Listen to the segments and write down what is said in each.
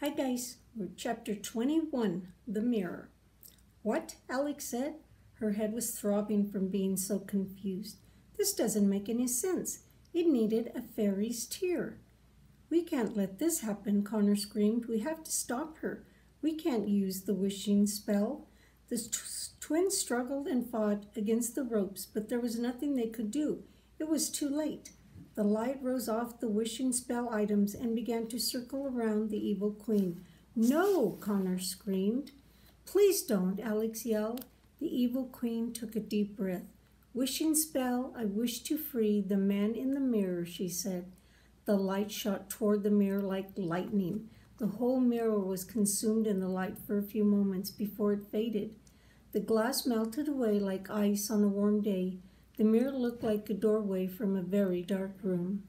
Hi guys, we're chapter 21, The Mirror. What? Alex said. Her head was throbbing from being so confused. This doesn't make any sense. It needed a fairy's tear. We can't let this happen, Connor screamed. We have to stop her. We can't use the wishing spell. The twins struggled and fought against the ropes, but there was nothing they could do. It was too late. The light rose off the wishing spell items and began to circle around the evil queen. No, Connor screamed. Please don't, Alex yelled. The evil queen took a deep breath. Wishing spell, I wish to free the man in the mirror, she said. The light shot toward the mirror like lightning. The whole mirror was consumed in the light for a few moments before it faded. The glass melted away like ice on a warm day. The mirror looked like a doorway from a very dark room.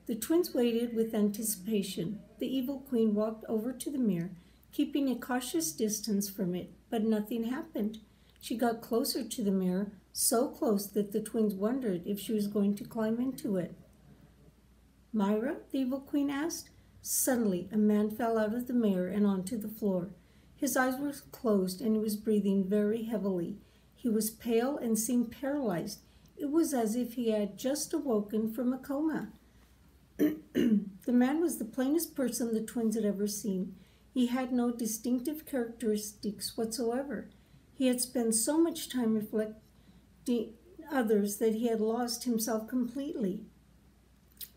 The twins waited with anticipation. The evil queen walked over to the mirror, keeping a cautious distance from it, but nothing happened. She got closer to the mirror, so close that the twins wondered if she was going to climb into it. Myra, the evil queen asked. Suddenly, a man fell out of the mirror and onto the floor. His eyes were closed and he was breathing very heavily. He was pale and seemed paralyzed. It was as if he had just awoken from a coma. The man was the plainest person the twins had ever seen. He had no distinctive characteristics whatsoever. He had spent so much time reflecting others that he had lost himself completely.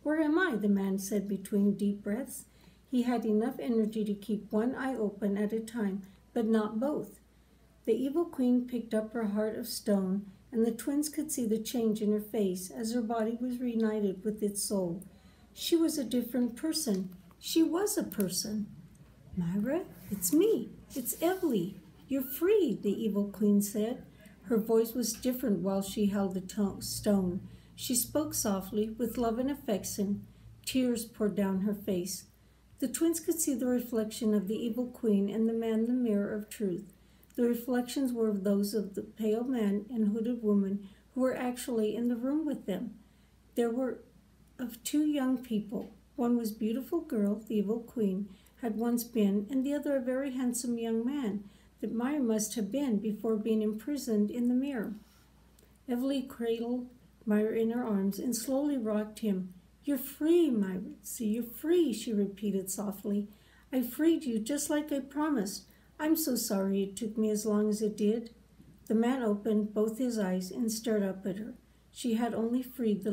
Where am I? The man said between deep breaths. He had enough energy to keep one eye open at a time, but not both. The evil queen picked up her heart of stone, and the twins could see the change in her face as her body was reunited with its soul. She was a different person. She was a person. Myra, it's me. It's Evely. You're free, the evil queen said. Her voice was different while she held the stone. She spoke softly, with love and affection. Tears poured down her face. The twins could see the reflection of the evil queen and the man in the mirror of truth. The reflections were of those of the pale man and hooded woman who were actually in the room with them. There were of two young people. One was a beautiful girl, the evil queen had once been, and the other a very handsome young man that Myra must have been before being imprisoned in the mirror. Evely cradled Myra in her arms and slowly rocked him. You're free, Myra. See, you're free, she repeated softly. I freed you just like I promised. I'm so sorry it took me as long as it did. The man opened both his eyes and stared up at her. She had only freed the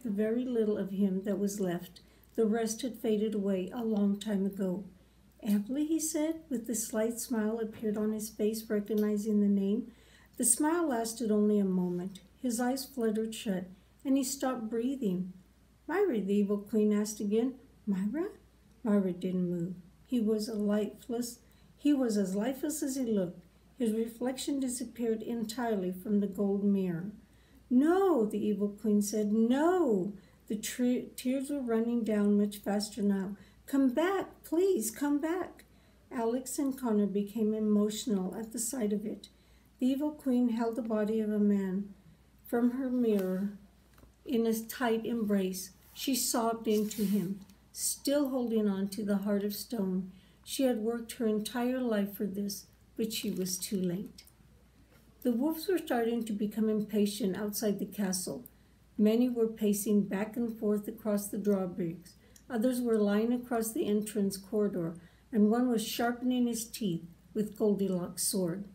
very little of him that was left. The rest had faded away a long time ago. Evely, he said, with a slight smile appeared on his face, recognizing the name. The smile lasted only a moment. His eyes fluttered shut, and he stopped breathing. Myra, the evil queen asked again. Myra? Myra didn't move. He was as lifeless as he looked. His reflection disappeared entirely from the gold mirror. No, the evil queen said, no. The tears were running down much faster now. Come back, please, come back. Alex and Connor became emotional at the sight of it. The evil queen held the body of a man from her mirror in a tight embrace. She sobbed into him. Still holding on to the heart of stone. She had worked her entire life for this, but she was too late. The wolves were starting to become impatient outside the castle. Many were pacing back and forth across the drawbridge. Others were lying across the entrance corridor, and one was sharpening his teeth with Goldilocks' sword.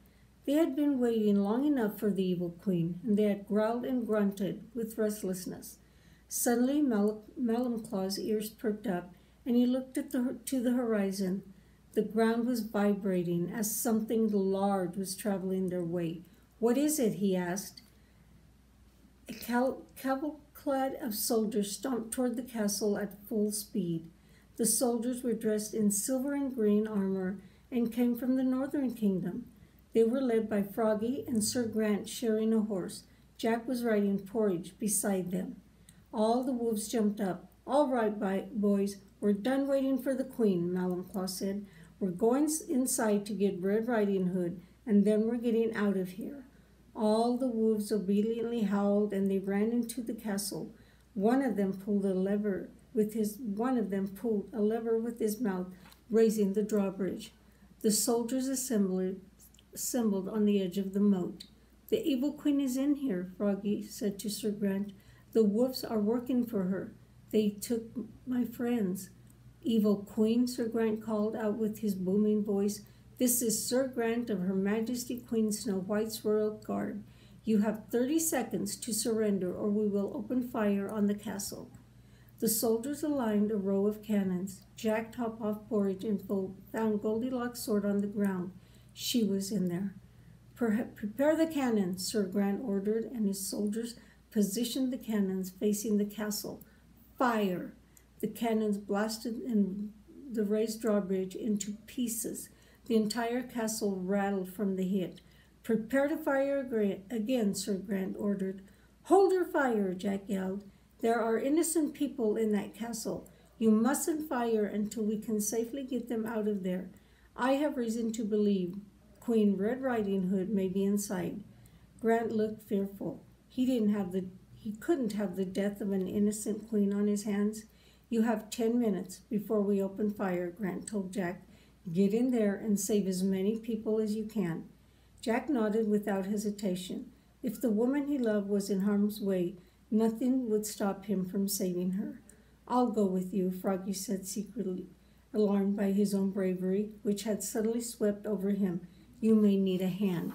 They had been waiting long enough for the evil queen, and they had growled and grunted with restlessness. Suddenly, Malumclaw's ears perked up, and he looked to the horizon. The ground was vibrating as something large was traveling their way. What is it? He asked. A cavalcade of soldiers stomped toward the castle at full speed. The soldiers were dressed in silver and green armor and came from the northern kingdom. They were led by Froggy and Sir Grant sharing a horse. Jack was riding Porridge beside them. All the wolves jumped up. All right, boys, we're done waiting for the queen, Malumclaw said. We're going inside to get Red Riding Hood, and then we're getting out of here. All the wolves obediently howled, and they ran into the castle. One of them pulled a lever with his mouth, raising the drawbridge. The soldiers assembled on the edge of the moat. The evil queen is in here, Froggy said to Sir Grant. The wolves are working for her. They took my friends. Evil queen, Sir Grant called out with his booming voice. This is Sir Grant of Her Majesty Queen Snow White's royal guard. You have 30 seconds to surrender or we will open fire on the castle. The soldiers aligned a row of cannons. Jack topped off Porridge and found Goldilocks' sword on the ground. She was in there. Prepare the cannons, Sir Grant ordered, and his soldiers positioned the cannons facing the castle. Fire! The cannons blasted and the raised drawbridge into pieces. The entire castle rattled from the hit. Prepare to fire again, Sir Grant ordered. Hold your fire, Jack yelled. There are innocent people in that castle. You mustn't fire until we can safely get them out of there. I have reason to believe Queen Red Riding Hood may be inside. Grant looked fearful. He couldn't have the death of an innocent queen on his hands. You have 10 minutes before we open fire, Grant told Jack. Get in there and save as many people as you can. Jack nodded without hesitation. If the woman he loved was in harm's way, nothing would stop him from saving her. I'll go with you, Froggy said secretly, alarmed by his own bravery, which had suddenly swept over him. You may need a hand.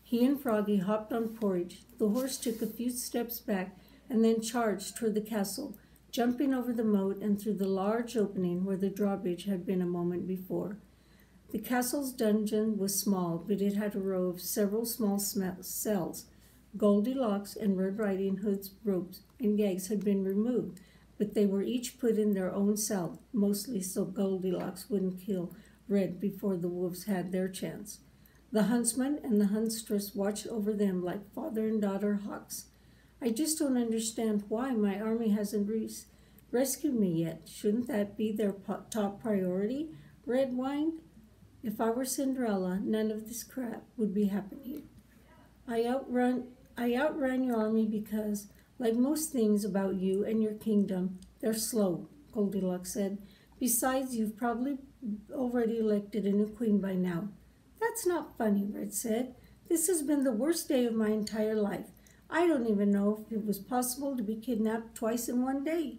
He and Froggy hopped on Porridge. The horse took a few steps back and then charged toward the castle, jumping over the moat and through the large opening where the drawbridge had been a moment before. The castle's dungeon was small, but it had a row of several small cells. Goldilocks and Red Riding Hood's ropes and gags had been removed, but they were each put in their own cell, mostly so Goldilocks wouldn't kill Red before the wolves had their chance. The huntsman and the huntress watched over them like father and daughter hawks. I just don't understand why my army hasn't rescued me yet. Shouldn't that be their top priority? Red whined. If I were Cinderella, none of this crap would be happening. I outran your army because, like most things about you and your kingdom, they're slow, Goldilocks said. Besides, you've probably already elected a new queen by now. That's not funny, Red said. This has been the worst day of my entire life. I don't even know if it was possible to be kidnapped twice in one day.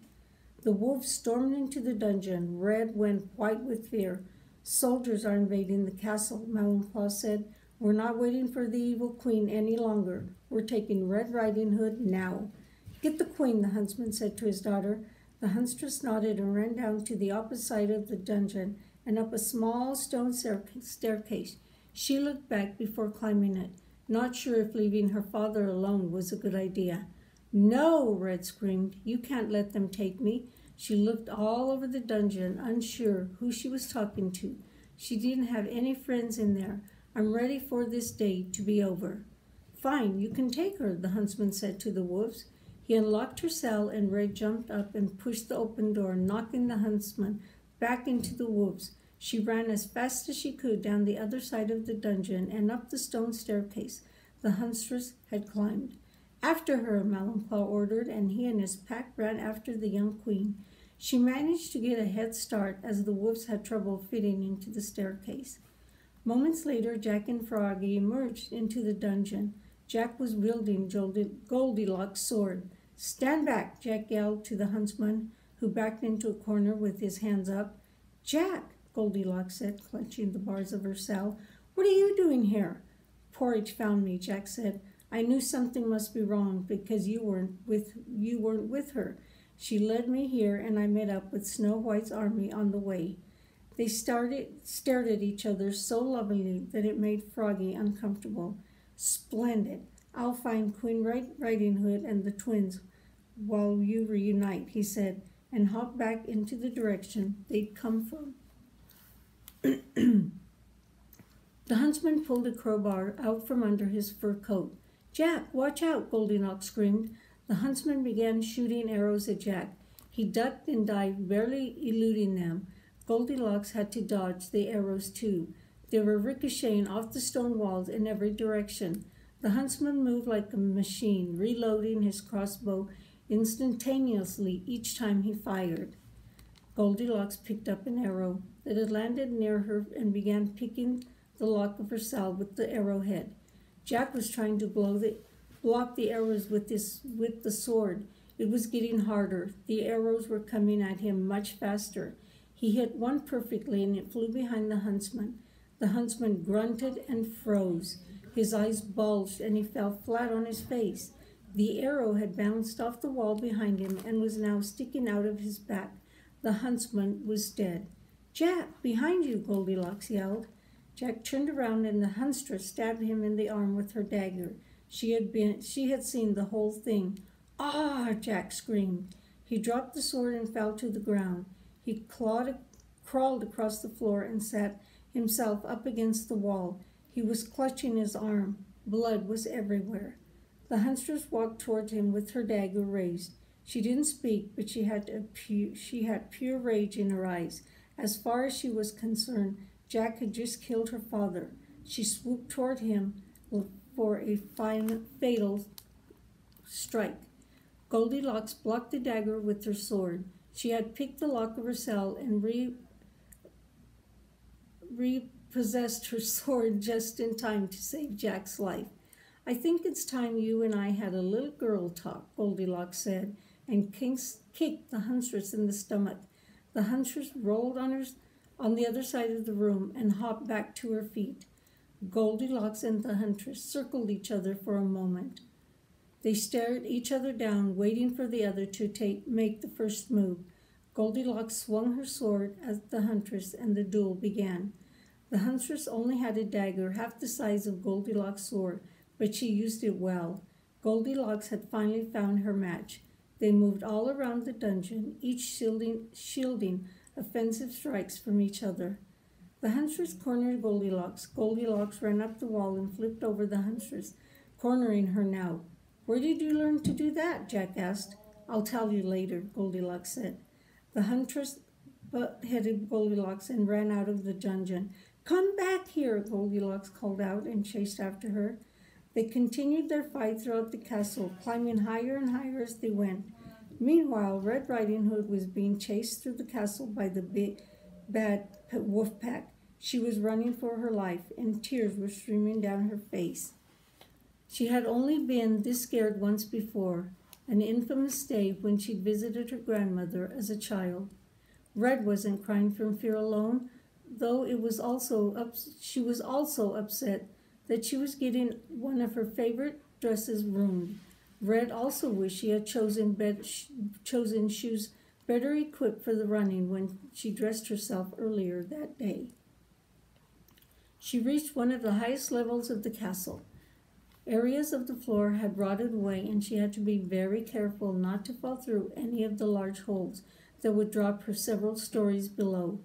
The wolves stormed into the dungeon. Red went white with fear. Soldiers are invading the castle, Malin-Claw said. We're not waiting for the evil queen any longer. We're taking Red Riding Hood now. Get the queen, the huntsman said to his daughter. The huntress nodded and ran down to the opposite side of the dungeon and up a small stone staircase. She looked back before climbing it, not sure if leaving her father alone was a good idea. No, Red screamed. You can't let them take me. She looked all over the dungeon, unsure who she was talking to. She didn't have any friends in there. I'm ready for this day to be over. Fine, you can take her, the huntsman said to the wolves. He unlocked her cell and Red jumped up and pushed the open door, knocking the huntsman back into the wolves. She ran as fast as she could down the other side of the dungeon and up the stone staircase the huntress had climbed. After her, Malin-Claw ordered, and he and his pack ran after the young queen. She managed to get a head start as the wolves had trouble fitting into the staircase. Moments later, Jack and Froggy emerged into the dungeon. Jack was wielding Goldilocks' sword. Stand back, Jack yelled to the huntsman, who backed into a corner with his hands up. Jack, Goldilocks said, clutching the bars of her cell. What are you doing here? Porridge found me, Jack said. I knew something must be wrong because you weren't with her. She led me here and I met up with Snow White's army on the way. They stared at each other so lovingly that it made Froggy uncomfortable. Splendid. I'll find Queen Riding Hood and the twins while you reunite, he said, and hopped back into the direction they'd come from. The huntsman pulled a crowbar out from under his fur coat. Jack, watch out, Goldilocks screamed. The huntsman began shooting arrows at Jack. He ducked and dived, barely eluding them. Goldilocks had to dodge the arrows too. They were ricocheting off the stone walls in every direction. The huntsman moved like a machine, reloading his crossbow instantaneously each time he fired. Goldilocks picked up an arrow that had landed near her and began picking the lock of her saddle with the arrowhead. Jack was trying to block the arrows with the sword. It was getting harder. The arrows were coming at him much faster. He hit one perfectly, and it flew behind the huntsman. The huntsman grunted and froze. His eyes bulged, and he fell flat on his face. The arrow had bounced off the wall behind him and was now sticking out of his back. The huntsman was dead. "Jack, behind you!" Goldilocks yelled. Jack turned around, and the huntress stabbed him in the arm with her dagger. She had seen the whole thing. "Ah!" Jack screamed. He dropped the sword and fell to the ground. He crawled across the floor and sat himself up against the wall. He was clutching his arm. Blood was everywhere. The huntress walked toward him with her dagger raised. She didn't speak, but she had pure rage in her eyes. As far as she was concerned, Jack had just killed her father. She swooped toward him for a fatal strike. Goldilocks blocked the dagger with her sword. She had picked the lock of her saddle and repossessed her sword just in time to save Jack's life. "I think it's time you and I had a little girl talk," Goldilocks said, and kicked the huntress in the stomach. The huntress rolled on the other side of the room and hopped back to her feet. Goldilocks and the huntress circled each other for a moment. They stared each other down, waiting for the other to make the first move. Goldilocks swung her sword at the huntress, and the duel began. The huntress only had a dagger half the size of Goldilocks' sword, but she used it well. Goldilocks had finally found her match. They moved all around the dungeon, each shielding offensive strikes from each other. The huntress cornered Goldilocks. Goldilocks ran up the wall and flipped over the huntress, cornering her now. "Where did you learn to do that?" Jack asked. "I'll tell you later," Goldilocks said. The huntress butt-headed Goldilocks and ran out of the dungeon. "Come back here!" Goldilocks called out and chased after her. They continued their fight throughout the castle, climbing higher and higher as they went. Meanwhile, Red Riding Hood was being chased through the castle by the bad wolf pack. She was running for her life, and tears were streaming down her face. She had only been this scared once before, an infamous day when she'd visited her grandmother as a child. Red wasn't crying from fear alone, though she was also upset that she was getting one of her favorite dresses ruined. Red also wished she had chosen shoes better equipped for the running when she dressed herself earlier that day. She reached one of the highest levels of the castle. Areas of the floor had rotted away, and she had to be very careful not to fall through any of the large holes that would drop her several stories below.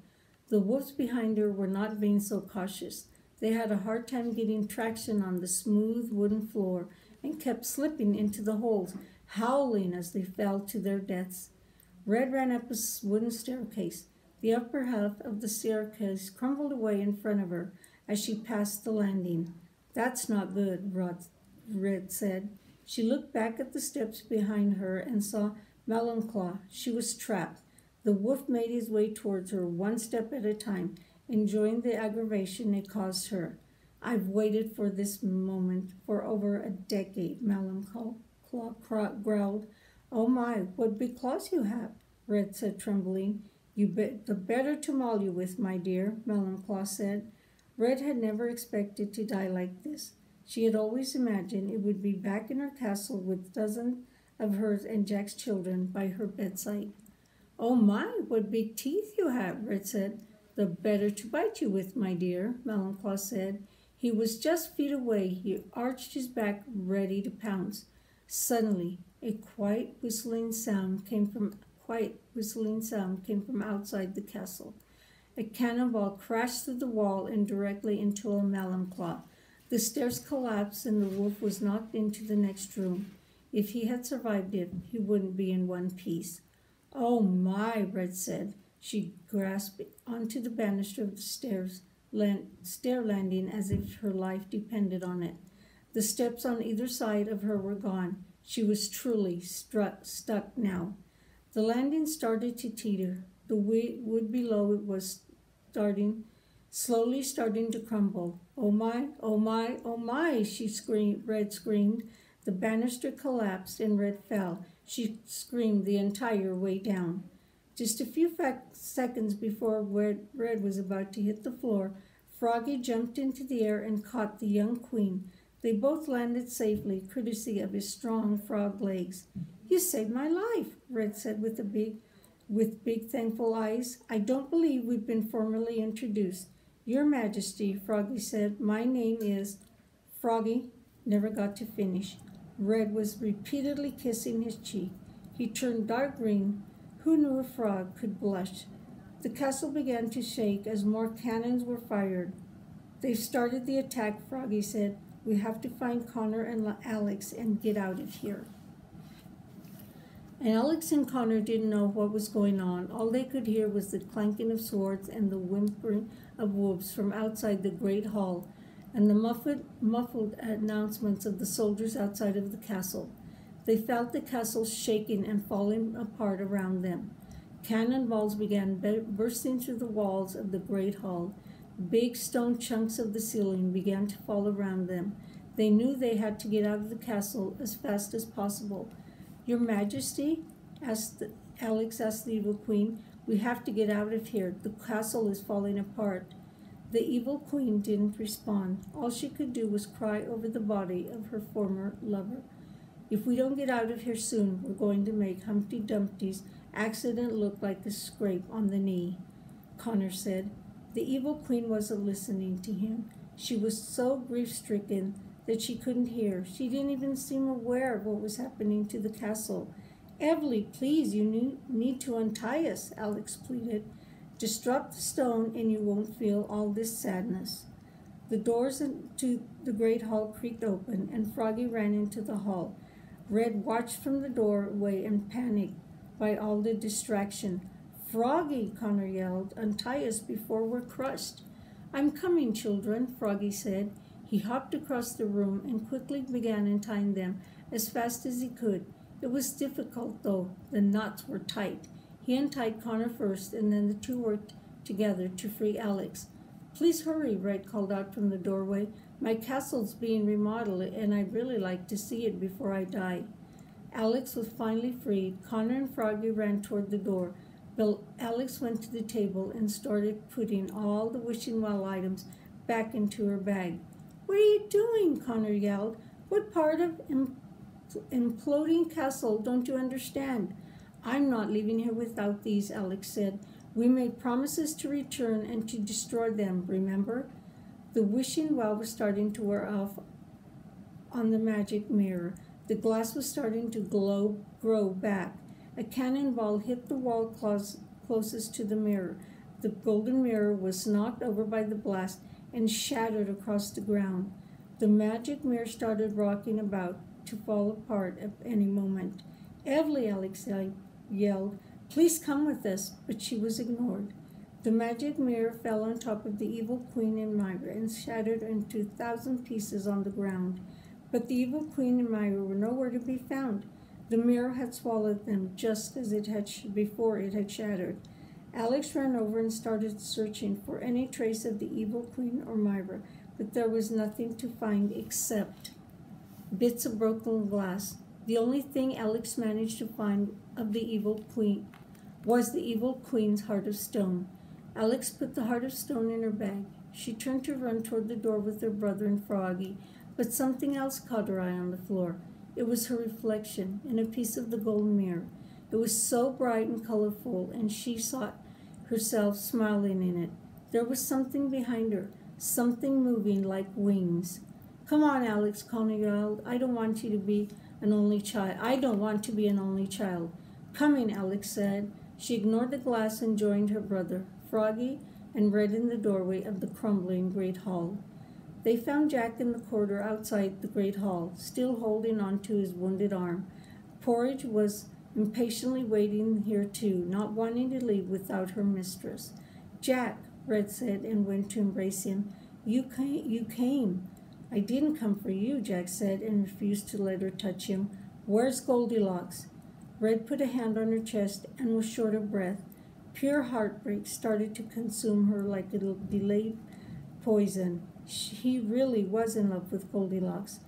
The wolves behind her were not being so cautious. They had a hard time getting traction on the smooth wooden floor and kept slipping into the holes, howling as they fell to their deaths. Red ran up a wooden staircase. The upper half of the staircase crumbled away in front of her as she passed the landing. "That's not good," Red said. She looked back at the steps behind her and saw Melonclaw. She was trapped. The wolf made his way towards her, one step at a time, enjoying the aggravation it caused her. "I've waited for this moment for over a decade," Melonclaw growled. "Oh my, what big claws you have," Red said, trembling. The better to maul you with, my dear," Melonclaw said. Red had never expected to die like this. She had always imagined it would be back in her castle with dozens of hers and Jack's children by her bedside. "Oh my, what big teeth you have," Red said. "The better to bite you with, my dear," Melonclaw said. He was just feet away. He arched his back, ready to pounce. Suddenly, a quiet whistling sound came from outside the castle. A cannonball crashed through the wall and directly into a Melonclaw. The stairs collapsed and the wolf was knocked into the next room. If he had survived it, he wouldn't be in one piece. "Oh my," Red said. She grasped onto the banister of the stair landing as if her life depended on it. The steps on either side of her were gone. She was truly stuck now. The landing started to teeter. The wood below it was slowly starting to crumble. "Oh my, oh my, oh my," Red screamed. The banister collapsed and Red fell. She screamed the entire way down. Just a few seconds before Red was about to hit the floor, Froggy jumped into the air and caught the young queen. They both landed safely, courtesy of his strong frog legs. "You saved my life," Red said with big thankful eyes. "I don't believe we've been formally introduced." "Your Majesty," Froggy said, "my name is—" Froggy never got to finish. Red was repeatedly kissing his cheek. He turned dark green. Who knew a frog could blush? The castle began to shake as more cannons were fired. "They've started the attack," Froggy said. "We have to find Connor and Alex and get out of here." And Alex and Connor didn't know what was going on. All they could hear was the clanking of swords and the whimpering of wolves from outside the great hall, and the muffled announcements of the soldiers outside of the castle. They felt the castle shaking and falling apart around them. Cannonballs began bursting through the walls of the great hall. Big stone chunks of the ceiling began to fall around them. They knew they had to get out of the castle as fast as possible. "Your Majesty," Alex asked the Evil Queen, "we have to get out of here. The castle is falling apart." The Evil Queen didn't respond. All she could do was cry over the body of her former lover. "If we don't get out of here soon, we're going to make Humpty Dumpty's accident look like a scrape on the knee," Connor said. The Evil Queen wasn't listening to him. She was so grief-stricken that she couldn't hear. She didn't even seem aware of what was happening to the castle. "Evely, please, you need to untie us," Alex pleaded. "Just drop the stone and you won't feel all this sadness." The doors to the great hall creaked open and Froggy ran into the hall. Red watched from the doorway and panicked by all the distraction. "Froggy," Connor yelled, "untie us before we're crushed." "I'm coming, children," Froggy said. He hopped across the room and quickly began untying them as fast as he could. It was difficult, though. The knots were tight. He untied Connor first, and then the two worked together to free Alex. "Please hurry," Red called out from the doorway. "My castle's being remodeled, and I'd really like to see it before I die." Alex was finally freed. Connor and Froggy ran toward the door. But Alex went to the table and started putting all the Wishing Well items back into her bag. "What are you doing?" Connor yelled. "What part of imploding castle don't you understand?" "I'm not leaving here without these," Alex said. "We made promises to return and to destroy them, remember?" The Wishing Well was starting to wear off on the magic mirror. The glass was starting to grow back. A cannonball hit the wall closest to the mirror. The golden mirror was knocked over by the blast and shattered across the ground. The magic mirror started rocking about to fall apart at any moment. "Evely," Alex yelled, "please come with us," but she was ignored. The magic mirror fell on top of the Evil Queen and Myra and shattered into 1,000 pieces on the ground. But the Evil Queen and Myra were nowhere to be found. The mirror had swallowed them just as it had before it had shattered. Alex ran over and started searching for any trace of the Evil Queen or Myra, but there was nothing to find except bits of broken glass. The only thing Alex managed to find of the Evil Queen was the Evil Queen's heart of stone. Alex put the heart of stone in her bag. She turned to run toward the door with her brother and Froggy, but something else caught her eye on the floor. It was her reflection in a piece of the golden mirror. It was so bright and colorful, and she saw herself smiling in it. There was something behind her, something moving like wings. "Come on, Alex," Connor yelled. I don't want to be an only child. "Coming," Alex said. She ignored the glass and joined her brother, Froggy, and Red in the doorway of the crumbling great hall. They found Jack in the corridor outside the great hall, still holding on to his wounded arm. Porridge was impatiently waiting here too, not wanting to leave without her mistress. "Jack," Red said, and went to embrace him. You came." "I didn't come for you," Jack said, and refused to let her touch him. Where's Goldilocks? Red put a hand on her chest and was short of breath. Pure heartbreak started to consume her like a delayed poison. He really was in love with Goldilocks.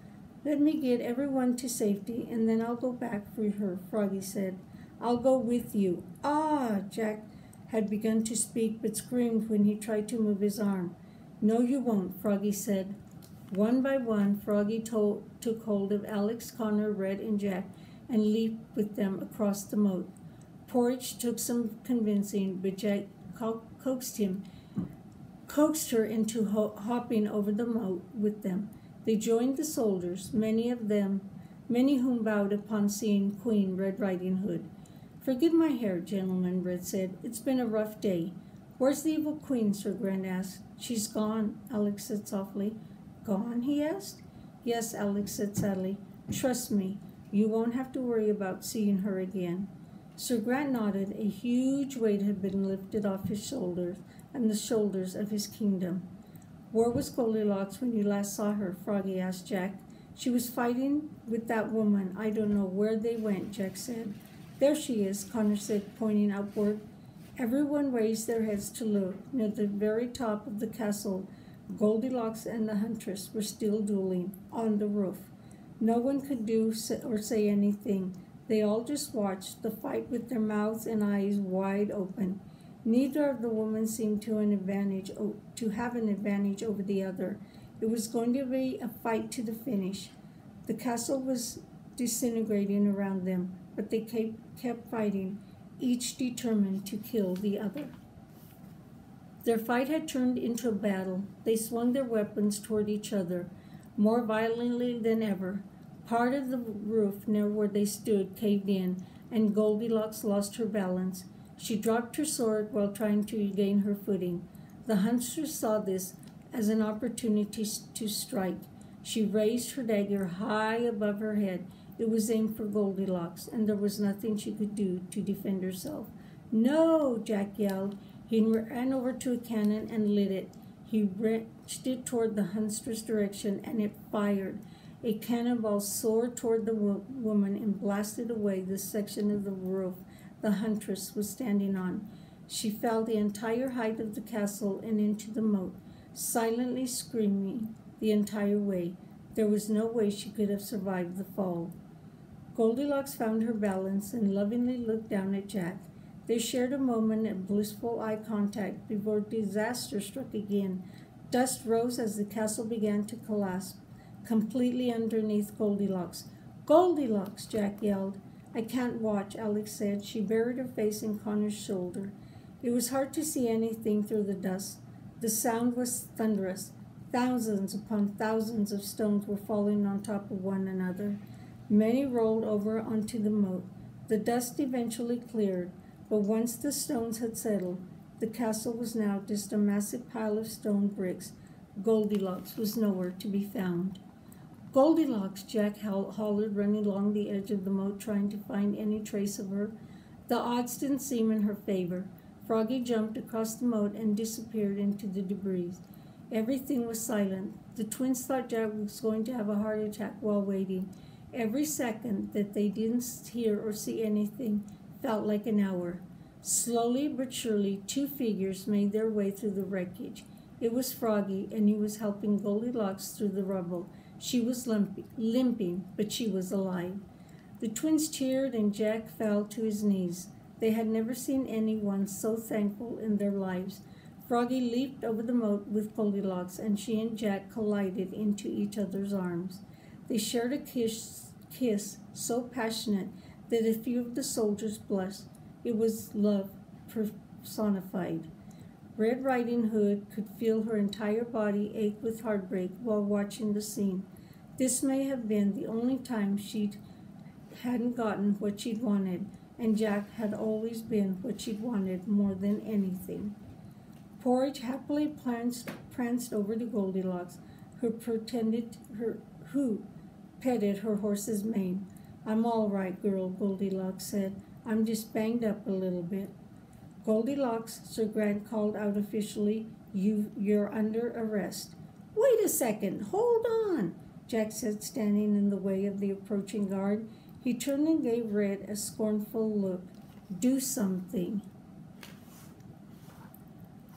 Let me get everyone to safety, and then I'll go back for her, Froggy said. I'll go with you. Ah! Jack had begun to speak, but screamed when he tried to move his arm. No, you won't, Froggy said. One by one, Froggy took hold of Alex, Connor, Red, and Jack and leaped with them across the moat. Porridge took some convincing, but Jack coaxed her into hopping over the moat with them. They joined the soldiers, many whom bowed upon seeing Queen Red Riding Hood. Forgive my hair, gentlemen, Red said. It's been a rough day. Where's the evil queen? Sir Grant asked. She's gone, Alex said softly. Gone? He asked. Yes, Alex said sadly. Trust me, you won't have to worry about seeing her again. Sir Grant nodded. A huge weight had been lifted off his shoulders and the shoulders of his kingdom. Where was Goldilocks when you last saw her? Froggy asked Jack. She was fighting with that woman. I don't know where they went, Jack said. There she is, Connor said, pointing upward. Everyone raised their heads to look. Near the very top of the castle, Goldilocks and the huntress were still dueling on the roof. No one could do or say anything. They all just watched the fight with their mouths and eyes wide open. Neither of the women seemed to have an advantage over the other. It was going to be a fight to the finish. The castle was disintegrating around them, but they kept fighting, each determined to kill the other. Their fight had turned into a battle. They swung their weapons toward each other, more violently than ever. Part of the roof near where they stood caved in, and Goldilocks lost her balance. She dropped her sword while trying to regain her footing. The huntress saw this as an opportunity to strike. She raised her dagger high above her head. It was aimed for Goldilocks, and there was nothing she could do to defend herself. No, Jack yelled. He ran over to a cannon and lit it. He wrenched it toward the huntress' direction, and it fired. A cannonball soared toward the woman and blasted away the section of the roof the huntress was standing on. She fell the entire height of the castle and into the moat, silently screaming the entire way. There was no way she could have survived the fall. Goldilocks found her balance and lovingly looked down at Jack. They shared a moment of blissful eye contact before disaster struck again. Dust rose as the castle began to collapse, completely underneath Goldilocks. Goldilocks, Jack yelled. I can't watch, Alex said. She buried her face in Connor's shoulder. It was hard to see anything through the dust. The sound was thunderous. Thousands upon thousands of stones were falling on top of one another. Many rolled over onto the moat. The dust eventually cleared, but once the stones had settled, the castle was now just a massive pile of stone bricks. Goldilocks was nowhere to be found. Goldilocks, Jack hollered, running along the edge of the moat, trying to find any trace of her. The odds didn't seem in her favor. Froggy jumped across the moat and disappeared into the debris. Everything was silent. The twins thought Jack was going to have a heart attack while waiting. Every second that they didn't hear or see anything felt like an hour. Slowly but surely, two figures made their way through the wreckage. It was Froggy, and he was helping Goldilocks through the rubble. She was limping, but she was alive. The twins cheered, and Jack fell to his knees. They had never seen anyone so thankful in their lives. Froggy leaped over the moat with Goldilocks, and she and Jack collided into each other's arms. They shared a kiss so passionate that a few of the soldiers blushed. It was love personified. Red Riding Hood could feel her entire body ache with heartbreak while watching the scene. This may have been the only time she hadn't gotten what she'd wanted, and Jack had always been what she'd wanted more than anything. Porridge happily pranced over to Goldilocks, who petted her horse's mane. I'm all right, girl, Goldilocks said. I'm just banged up a little bit. Goldilocks, Sir Grant called out officially, you're under arrest. Wait a second, hold on, Jack said, standing in the way of the approaching guard. He turned and gave Red a scornful look. Do something.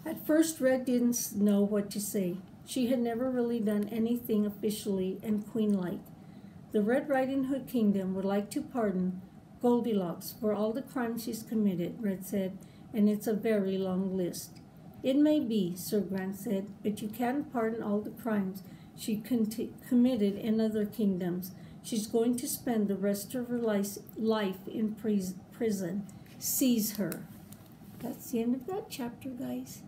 At first, Red didn't know what to say. She had never really done anything officially and queen-like. The Red Riding Hood Kingdom would like to pardon Goldilocks for all the crimes she's committed, Red said, and it's a very long list. It may be, Sir Grant said, but you can't pardon all the crimes she committed in other kingdoms. She's going to spend the rest of her life in prison. Seize her. That's the end of that chapter, guys.